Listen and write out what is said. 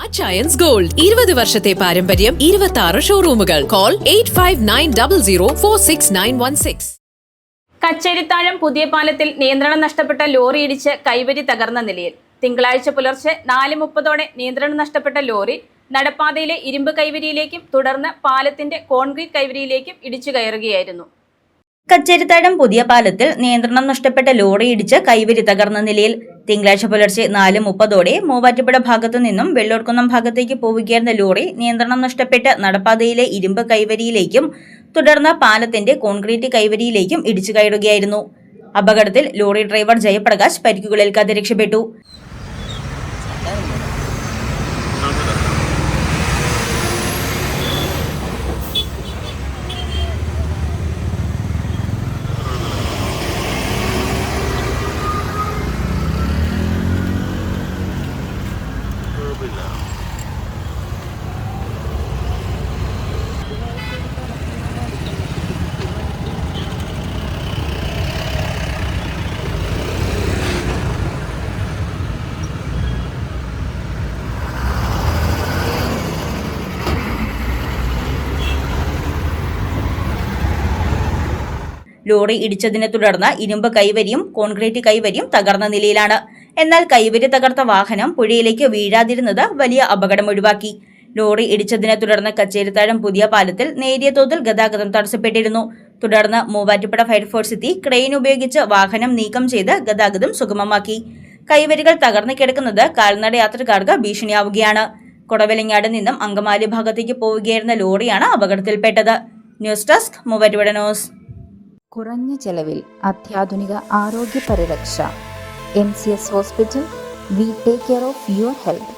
Achayans gold 20 വർഷത്തെ പാരമ്പര്യം 26 ഷോറൂമുകൾ. Call 8590046916. Kacherithazham പുതിയ പാലത്തിൽ നിയന്ത്രണം നഷ്ടപ്പെട്ട ലോറി ഇടിച്ച് കൈവരി തകർന്ന നിലയിൽ. തിങ്കളാഴ്ച പുലർച്ചെ 4:30 നിയന്ത്രണം നഷ്ടപ്പെട്ട ലോറി നടപ്പാതയിലെ ഇരുമ്പ് കൈവരിയിലേക്കും തുടർന്ന് പാലത്തിന്റെ കോൺക്രീറ്റ് കൈവരിയിലേക്കും ഇടിച്ചു കയറുകയായിരുന്നു. കച്ചേരിത്താഴം പുതിയ പാലത്തിൽ നിയന്ത്രണം നഷ്ടപ്പെട്ട ലോറി ഇടിച്ച് കൈവരി തകർന്ന നിലയിൽ. തിങ്കളാഴ്ച പുലർച്ചെ 4:30 മൂവാറ്റുപുഴ ഭാഗത്തു നിന്നും വെള്ളൂർക്കുന്നം ഭാഗത്തേക്ക് പോവുകയായിരുന്ന ലോറി നിയന്ത്രണം നഷ്ടപ്പെട്ട് നടപ്പാതയിലെ ഇരുമ്പ് കൈവരിയിലേക്കും തുടർന്ന് പാലത്തിന്റെ കോൺക്രീറ്റ് കൈവരിയിലേക്കും ഇടിച്ചു കയറുകയായിരുന്നു. അപകടത്തിൽ ലോറി ഡ്രൈവർ ജയപ്രകാശ് പരിക്കുകളേൽക്കാതെ രക്ഷപ്പെട്ടു. ലോറി ഇടിച്ചതിനെ തുടർന്ന് ഇരുമ്പ് കൈവരിയും കോൺക്രീറ്റ് കൈവരിയും തകർന്ന നിലയിലാണ്. എന്നാൽ കൈവരി തകർത്ത വാഹനം പുഴയിലേക്ക് വീഴാതിരുന്നത് വലിയ അപകടം ഒഴിവാക്കി. ലോറി ഇടിച്ചതിനെ തുടർന്ന് കച്ചേരിത്താഴം പുതിയ പാലത്തിൽ നേരിയ തോതിൽ ഗതാഗതം തടസ്സപ്പെട്ടിരുന്നു. തുടർന്ന് മൂവാറ്റുപുഴ ഫയർഫോഴ്സ് എത്തി ക്രെയിൻ ഉപയോഗിച്ച് വാഹനം നീക്കം ചെയ്ത് ഗതാഗതം സുഗമമാക്കി. കൈവരികൾ തകർന്നു കിടക്കുന്നത് കാൽനട യാത്രക്കാർക്ക് ഭീഷണിയാവുകയാണ്. കൊടവലങ്ങാട് നിന്നും അങ്കമാലി ഭാഗത്തേക്ക് പോവുകയായിരുന്ന ലോറിയാണ് അപകടത്തിൽപ്പെട്ടത്. News desk Muvattupuzha news. കുറഞ്ഞ ചെലവിൽ അത്യാധുനിക ആരോഗ്യ പരിരക്ഷ. MCS hospital. We take care of your health.